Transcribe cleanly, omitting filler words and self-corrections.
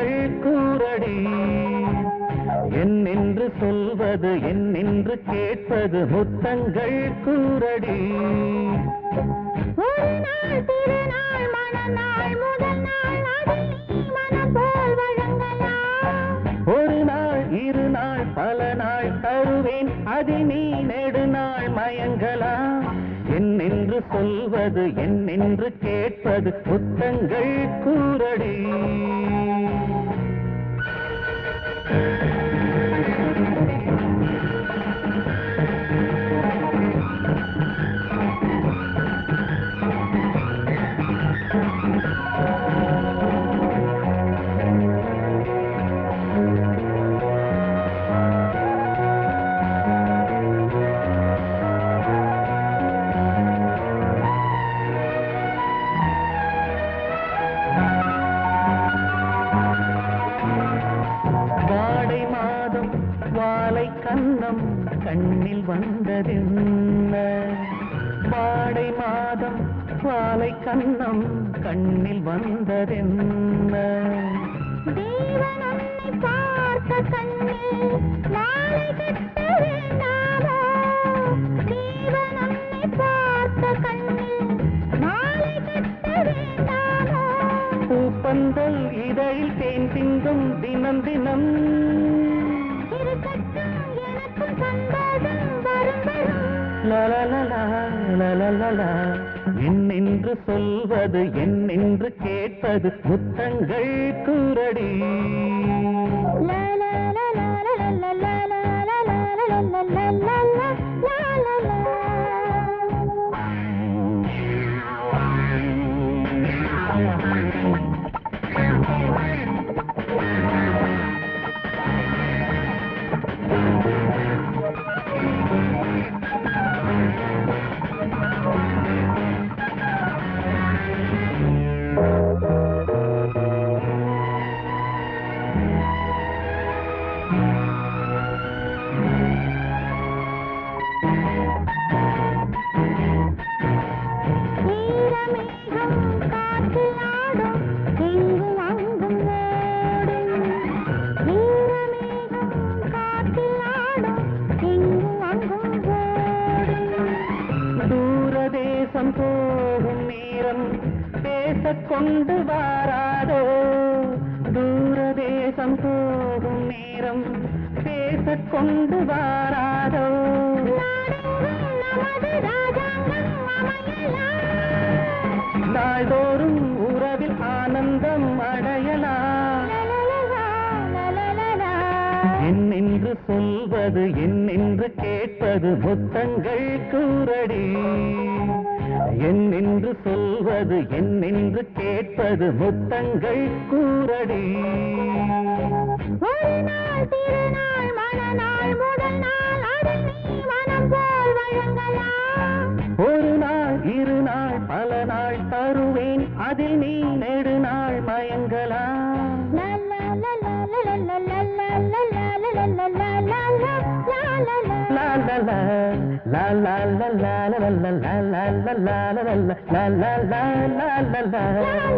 முத்தங்கள் கூறடி என்னென்று சொல்வது என்னென்று கேட்பது முத்தங்கள் கூறடி ஒரு நாள் திருநாள் மணநாள் முதல் நாள் அதில் நீ மனம் போல் வழங்கலாம் ஒரு நாள் இரு நாள் பல நாள் தருவேன் அதில் நீ நெடுநாள் மயங்கலாம் என்னென்று சொல்வது என்னென்று கேட்பது முத்தங்கள் கூறடி வாலை கன்னம் கண்ணில் வந்ததென்ன வாடை மாதம் வாலை கன்னம் கண்ணில் வந்ததென்ன தேவன் உன்னை பார்த்த கண்ணில் மாலை கட்ட வேண்டாமோ தேவன் உன்னை பார்த்த கண்ணில் மாலை கட்ட வேண்டாமோ பூப்பந்தல் இதழில் தேன் சிந்தும் தினம் தினம் எனக்கும் சந்தோஷம் வரும் வரும் லலலலா லலலலா என்னென்று சொல்வது என்னென்று கேட்பது முத்தங்கள் கூறடி போகும் நேரம் பேசக் கொண்டு வாராதோ தூரதேசம் போகும் நேரம் பேசக் கொண்டு வாராதோ நாள்தோறும் உறவில் ஆனந்தம் அடையலாம் என்னென்று சொல்வது என்னென்று கேட்பது முத்தங்கள் கூறடி என்னென்று சொல்வது என்னென்று கேட்பது முத்தங்கள் கூறடி ஒரு நாள் திருநாள் மணநாள் முதல் நாள் அதில் நீ மனம் போல் வழங்கலாம் ஒரு நாள் இரு நாள் பல நாள் தருவேன் அதில் நீ நெடுநாள் மயங்கலாம் la la la la la la la la la la la la la la la la la